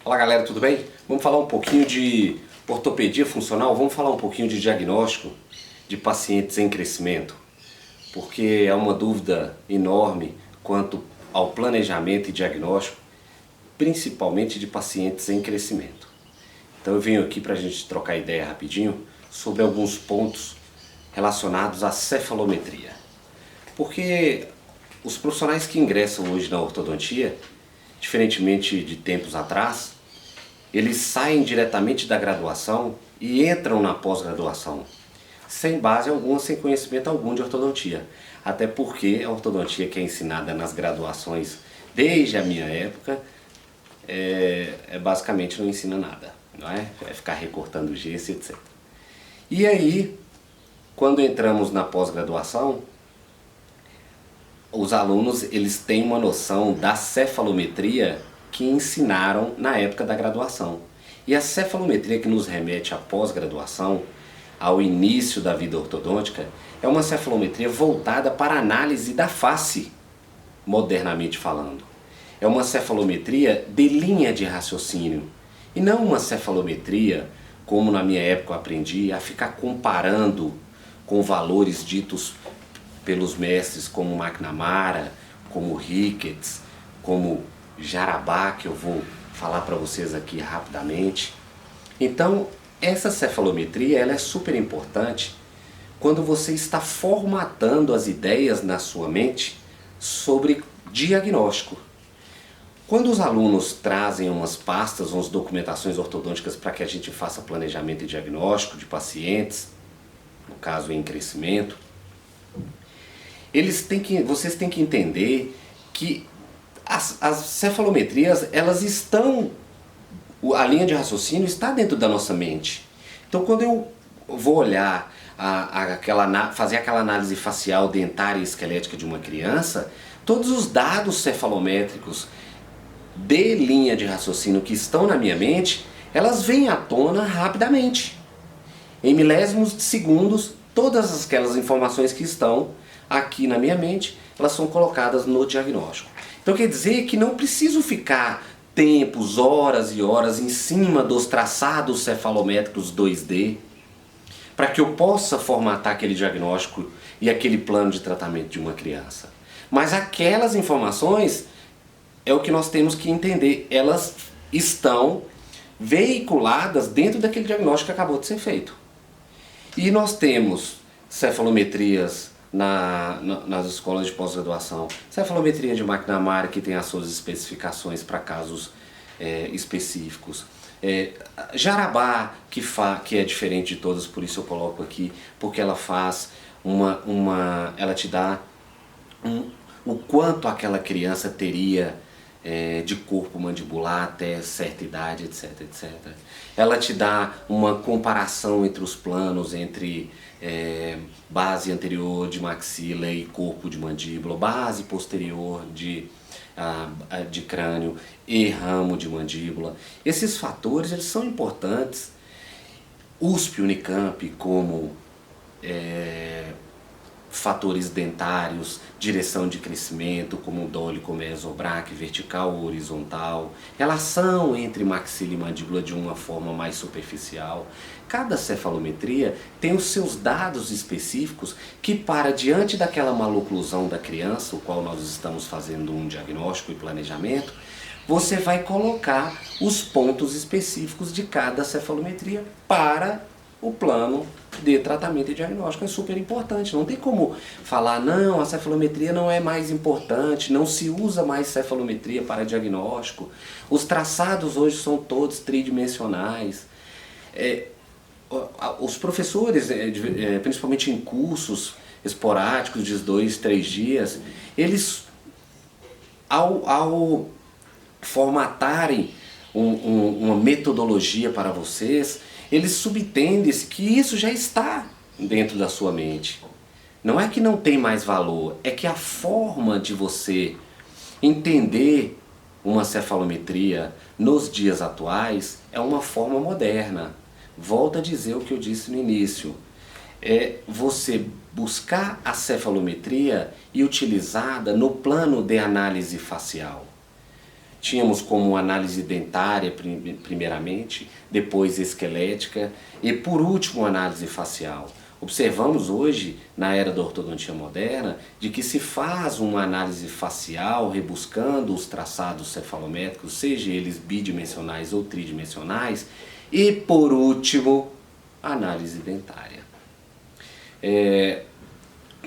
Fala galera, tudo bem? Vamos falar um pouquinho de ortopedia funcional, vamos falar um pouquinho de diagnóstico de pacientes em crescimento, porque é uma dúvida enorme quanto ao planejamento e diagnóstico, principalmente de pacientes em crescimento. Então eu venho aqui para a gente trocar ideia rapidinho sobre alguns pontos relacionados à cefalometria. Porque os profissionais que ingressam hoje na ortodontia, diferentemente de tempos atrás, eles saem diretamente da graduação e entram na pós-graduação, sem base alguma, sem conhecimento algum de ortodontia. Até porque a ortodontia que é ensinada nas graduações desde a minha época, basicamente não ensina nada, não é? É ficar recortando gesso, etc. E aí, quando entramos na pós-graduação, os alunos eles têm uma noção da cefalometria que ensinaram na época da graduação. E a cefalometria que nos remete à pós-graduação, ao início da vida ortodôntica, é uma cefalometria voltada para a análise da face, modernamente falando. É uma cefalometria de linha de raciocínio, e não uma cefalometria, como na minha época eu aprendi, a ficar comparando com valores ditos pelos mestres como McNamara, como Ricketts, como Jarabá, que eu vou falar para vocês aqui rapidamente. Então, essa cefalometria ela é super importante quando você está formatando as ideias na sua mente sobre diagnóstico. Quando os alunos trazem umas pastas, umas documentações ortodônticas para que a gente faça planejamento e diagnóstico de pacientes, no caso em crescimento, vocês têm que entender que as cefalometrias, elas estão, a linha de raciocínio está dentro da nossa mente. Então quando eu vou olhar, fazer aquela análise facial, dentária e esquelética de uma criança, todos os dados cefalométricos de linha de raciocínio que estão na minha mente, elas vêm à tona rapidamente. Em milésimos de segundos, todas aquelas informações que estão aqui na minha mente, elas são colocadas no diagnóstico. Então quer dizer que não preciso ficar tempos, horas e horas em cima dos traçados cefalométricos 2D para que eu possa formatar aquele diagnóstico e aquele plano de tratamento de uma criança. Mas aquelas informações é o que nós temos que entender, elas estão veiculadas dentro daquele diagnóstico que acabou de ser feito. E nós temos cefalometrias nas escolas de pós-graduação, cefalometria de McNamara, que tem as suas especificações para casos específicos, Jarabá, que é diferente de todas, por isso eu coloco aqui, porque ela faz ela te dá o quanto aquela criança teria de corpo mandibular até certa idade, etc, etc. Ela te dá uma comparação entre os planos, entre base anterior de maxila e corpo de mandíbula, base posterior de crânio e ramo de mandíbula. Esses fatores eles são importantes. USP, Unicamp, como fatores dentários, direção de crescimento, como dólico, mesobraque, vertical ou horizontal, relação entre maxila e mandíbula de uma forma mais superficial. Cada cefalometria tem os seus dados específicos que, para diante daquela maloclusão da criança, o qual nós estamos fazendo um diagnóstico e planejamento, você vai colocar os pontos específicos de cada cefalometria para o plano de tratamento e diagnóstico. É super importante, não tem como falar, não, a cefalometria não é mais importante, não se usa mais cefalometria para diagnóstico, os traçados hoje são todos tridimensionais. Os professores, principalmente em cursos esporádicos de 2, 3 dias, eles, ao formatarem uma metodologia para vocês, eles subentendem que isso já está dentro da sua mente. Não é que não tem mais valor, é que a forma de você entender uma cefalometria nos dias atuais é uma forma moderna. Volto a dizer o que eu disse no início. É você buscar a cefalometria e utilizada no plano de análise facial. Tínhamos como análise dentária primeiramente, depois esquelética e por último análise facial. Observamos hoje, na era da ortodontia moderna, de que se faz uma análise facial rebuscando os traçados cefalométricos, seja eles bidimensionais ou tridimensionais, e por último, análise dentária.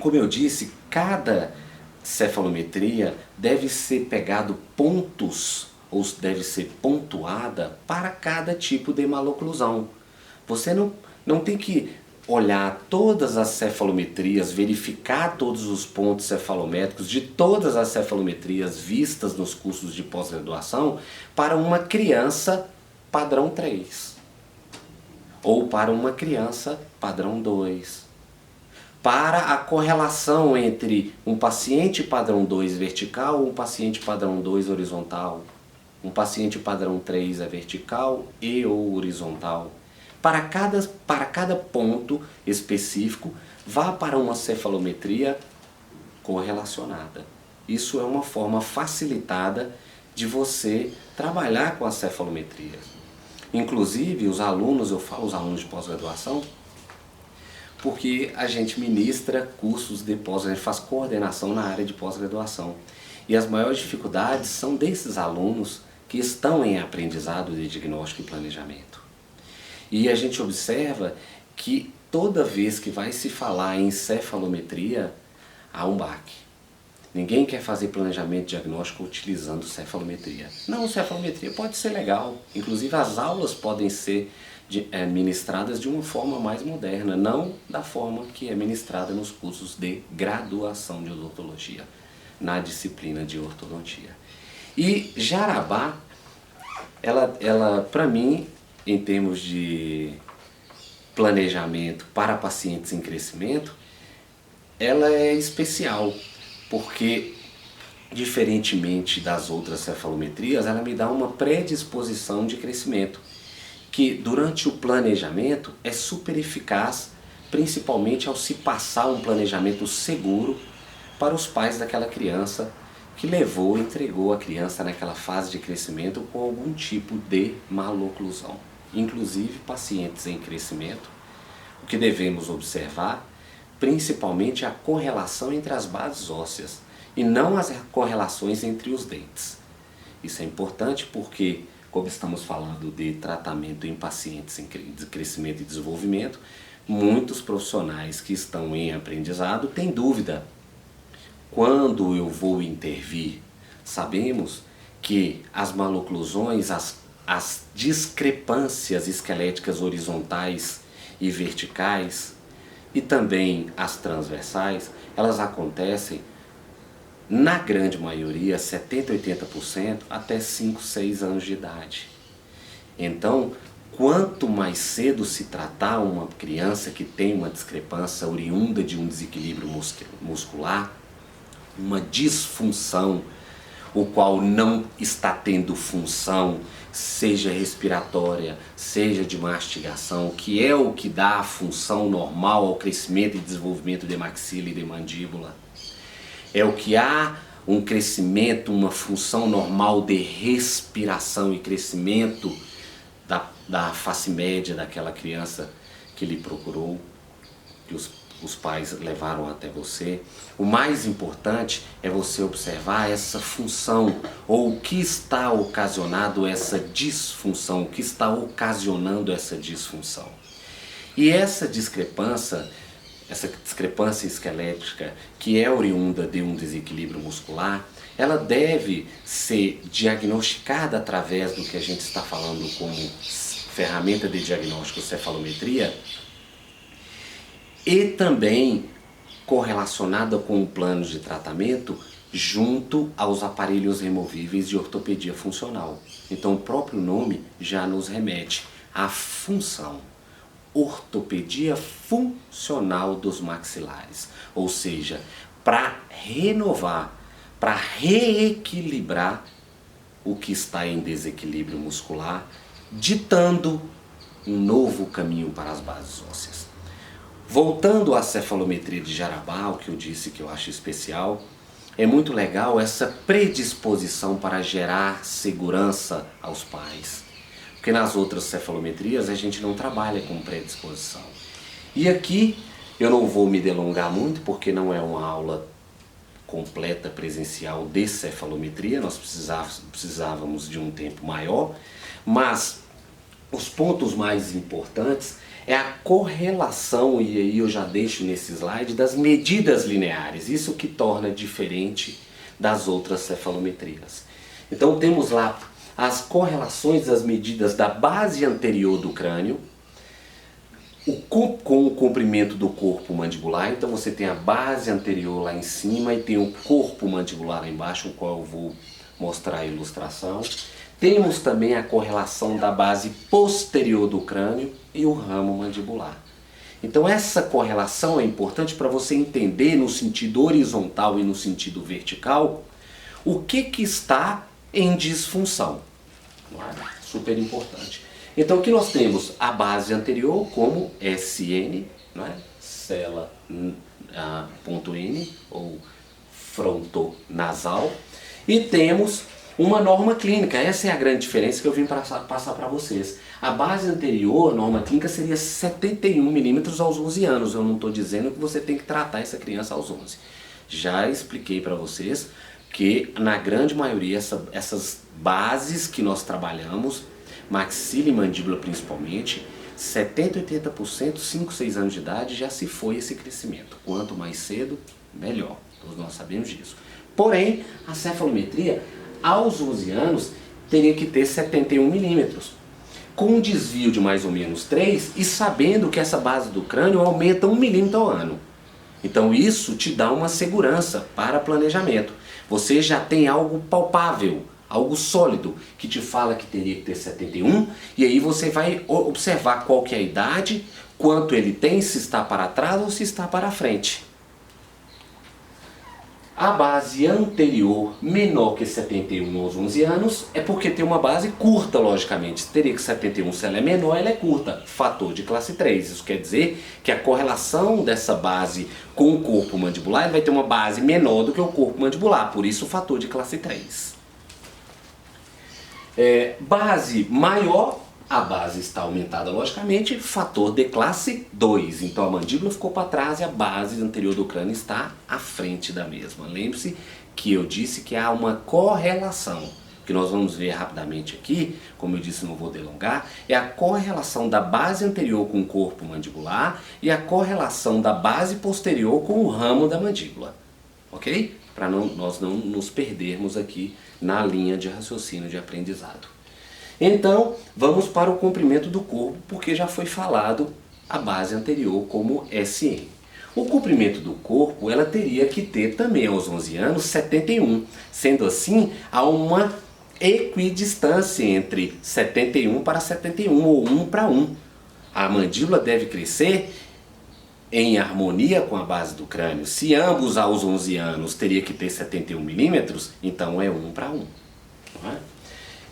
Como eu disse, cada cefalometria deve ser pegado pontos, ou deve ser pontuada para cada tipo de maloclusão. Você não tem que olhar todas as cefalometrias, verificar todos os pontos cefalométricos de todas as cefalometrias vistas nos cursos de pós-graduação para uma criança padrão 3 ou para uma criança padrão 2. Para a correlação entre um paciente padrão 2 vertical ou um paciente padrão 2 horizontal. Um paciente padrão 3 é vertical e ou horizontal. Para cada ponto específico, vá para uma cefalometria correlacionada. Isso é uma forma facilitada de você trabalhar com a cefalometria. Inclusive, os alunos, eu falo os alunos de pós-graduação, porque a gente ministra cursos de pós, a gente faz coordenação na área de pós-graduação. E as maiores dificuldades são desses alunos que estão em aprendizado de diagnóstico e planejamento. E a gente observa que toda vez que vai se falar em cefalometria, há um baque. Ninguém quer fazer planejamento diagnóstico utilizando cefalometria. Não, cefalometria pode ser legal. Inclusive as aulas podem ser ministradas de uma forma mais moderna, não da forma que é ministrada nos cursos de graduação de odontologia, na disciplina de ortodontia. E Jarabá, ela para mim, em termos de planejamento para pacientes em crescimento, ela é especial, porque diferentemente das outras cefalometrias, ela me dá uma predisposição de crescimento, que durante o planejamento é super eficaz, principalmente ao se passar um planejamento seguro para os pais daquela criança que entregou a criança naquela fase de crescimento com algum tipo de maloclusão. Inclusive pacientes em crescimento, o que devemos observar principalmente a correlação entre as bases ósseas e não as correlações entre os dentes. Isso é importante porque, como estamos falando de tratamento em pacientes em crescimento e desenvolvimento, muitos profissionais que estão em aprendizado têm dúvida. Quando eu vou intervir? Sabemos que as maloclusões, as discrepâncias esqueléticas horizontais e verticais e também as transversais, elas acontecem na grande maioria, 70, 80%, até 5, 6 anos de idade. Então, quanto mais cedo se tratar uma criança que tem uma discrepância oriunda de um desequilíbrio muscular, uma disfunção, o qual não está tendo função, seja respiratória, seja de mastigação, que é o que dá a função normal ao crescimento e desenvolvimento de maxila e de mandíbula. É o que há um crescimento, uma função normal de respiração e crescimento da face média daquela criança que lhe procurou, que os pais levaram até você. O mais importante é você observar essa função, ou o que está ocasionando essa disfunção, o que está ocasionando essa disfunção. E essa discrepância esquelética, que é oriunda de um desequilíbrio muscular, ela deve ser diagnosticada através do que a gente está falando como ferramenta de diagnóstico cefalometria, e também correlacionada com o plano de tratamento junto aos aparelhos removíveis de ortopedia funcional. Então o próprio nome já nos remete à função. Ortopedia funcional dos maxilares, ou seja, para renovar, para reequilibrar o que está em desequilíbrio muscular, ditando um novo caminho para as bases ósseas. Voltando à cefalometria de Jarabá, o que eu disse que eu acho especial, é muito legal essa predisposição para gerar segurança aos pais. Porque nas outras cefalometrias a gente não trabalha com predisposição. E aqui eu não vou me delongar muito porque não é uma aula completa presencial de cefalometria, nós precisávamos de um tempo maior, mas os pontos mais importantes é a correlação, e aí eu já deixo nesse slide, das medidas lineares, isso que torna diferente das outras cefalometrias. Então temos lá as correlações das medidas da base anterior do crânio, com o comprimento do corpo mandibular. Então você tem a base anterior lá em cima e tem o corpo mandibular lá embaixo, o qual eu vou mostrar a ilustração. Temos também a correlação da base posterior do crânio e o ramo mandibular. Então essa correlação é importante para você entender no sentido horizontal e no sentido vertical o que está em disfunção. Super importante. Então aqui nós temos a base anterior como SN, não é? Cela ponto N, ou frontonasal, e temos uma norma clínica. Essa é a grande diferença que eu vim passar para vocês. A base anterior, norma clínica, seria 71 milímetros aos 11 anos. Eu não estou dizendo que você tem que tratar essa criança aos 11. Já expliquei para vocês que na grande maioria essas bases que nós trabalhamos, maxila e mandíbula principalmente, 70, 80%, 5, 6 anos de idade já se foi esse crescimento. Quanto mais cedo, melhor. Todos nós sabemos disso. Porém, a cefalometria, aos 11 anos, teria que ter 71 milímetros. Com um desvio de mais ou menos 3 e sabendo que essa base do crânio aumenta 1 milímetro ao ano. Então isso te dá uma segurança para planejamento. Você já tem algo palpável, algo sólido, que te fala que teria que ter 71, e aí você vai observar qual que é a idade, quanto ele tem, se está para trás ou se está para frente. A base anterior menor que 71 aos 11 anos é porque tem uma base curta, logicamente. Teria que 71, se ela é menor, ela é curta. Fator de classe 3. Isso quer dizer que a correlação dessa base com o corpo mandibular vai ter uma base menor do que o corpo mandibular. Por isso o fator de classe 3. Base maior, a base está aumentada logicamente, fator de classe 2. Então a mandíbula ficou para trás e a base anterior do crânio está à frente da mesma. Lembre-se que eu disse que há uma correlação, que nós vamos ver rapidamente aqui, como eu disse, não vou delongar, é a correlação da base anterior com o corpo mandibular e a correlação da base posterior com o ramo da mandíbula. Ok? Para nós não nos perdermos aqui na linha de raciocínio de aprendizado. Então, vamos para o comprimento do corpo, porque já foi falado a base anterior como SM. O comprimento do corpo, ela teria que ter também aos 11 anos 71. Sendo assim, há uma equidistância entre 71 para 71, ou 1 para 1. A mandíbula deve crescer em harmonia com a base do crânio. Se ambos aos 11 anos teria que ter 71 milímetros, então é 1 para 1. Não é?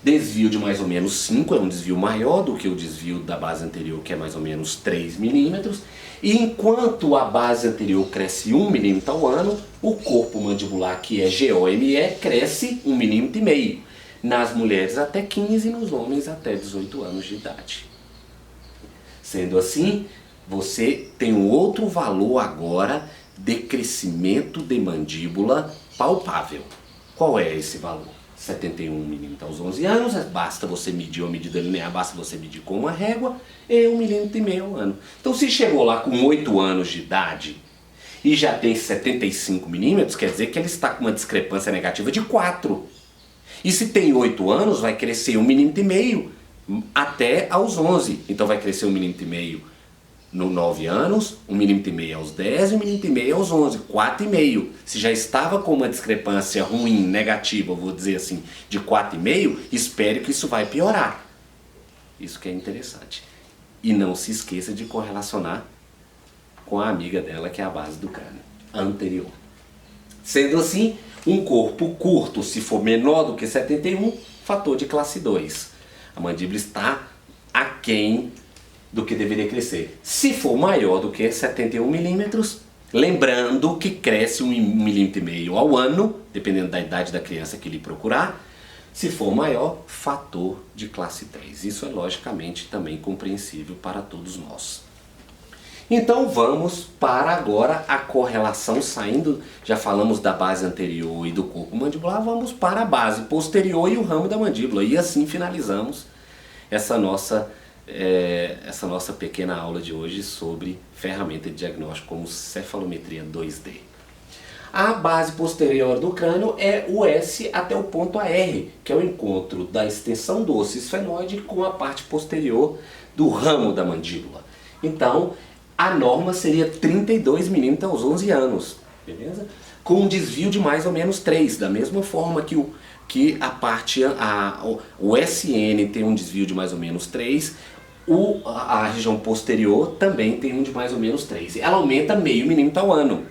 Desvio de mais ou menos 5 é um desvio maior do que o desvio da base anterior, que é mais ou menos 3 milímetros. E enquanto a base anterior cresce 1 milímetro ao ano, o corpo mandibular, que é GOME, cresce 1,5 milímetro. Nas mulheres até 15 e nos homens até 18 anos de idade. Sendo assim, você tem um outro valor agora de crescimento de mandíbula palpável. Qual é esse valor? 71 milímetros aos 11 anos, basta você medir a medida linear, basta você medir com uma régua, e 1,5 milímetro ao ano. Então se chegou lá com 8 anos de idade e já tem 75 milímetros, quer dizer que ele está com uma discrepância negativa de 4. E se tem 8 anos, vai crescer 1,5 milímetro até aos 11. Então vai crescer 1,5 milímetro no 9 anos, 1,5 milímetro aos 10 e 1,5 milímetro aos 11, 4,5. Se já estava com uma discrepância ruim, negativa, vou dizer assim, de 4,5, espere que isso vai piorar. Isso que é interessante. E não se esqueça de correlacionar com a amiga dela, que é a base do crânio anterior. Sendo assim, um corpo curto, se for menor do que 71, fator de classe 2. A mandíbula está aquém do que deveria crescer. Se for maior do que 71 milímetros, Lembrando que cresce 1,5 mm ao ano, dependendo da idade da criança que lhe procurar. Se for maior, fator de classe 3. Isso é logicamente também compreensível para todos nós. Então vamos para agora a correlação saindo, já falamos da base anterior e do corpo mandibular, vamos para a base posterior e o ramo da mandíbula. E assim finalizamos essa nossa pequena aula de hoje sobre ferramenta de diagnóstico como cefalometria 2D. A base posterior do crânio é o S até o ponto AR, que é o encontro da extensão do osso esfenoide com a parte posterior do ramo da mandíbula. Então, a norma seria 32 mm aos 11 anos, beleza? Com um desvio de mais ou menos 3, da mesma forma que o SN tem um desvio de mais ou menos 3, a região posterior também tem um de mais ou menos 3. Ela aumenta meio milímetro ao ano.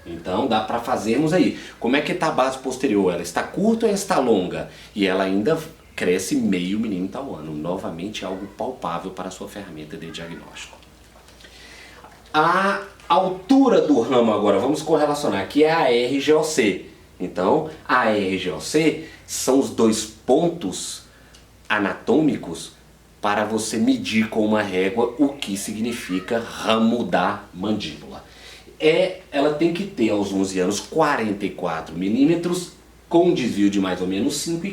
Então dá para fazermos aí. Como é que está a base posterior? Ela está curta ou está longa? E ela ainda cresce meio milímetro ao ano. Novamente algo palpável para a sua ferramenta de diagnóstico. A altura do ramo agora, vamos correlacionar, que é a RGOC. Então a RGOC são os dois pontos anatômicos para você medir com uma régua o que significa ramo da mandíbula. Ela tem que ter aos 11 anos 44 milímetros, com um desvio de mais ou menos 5 e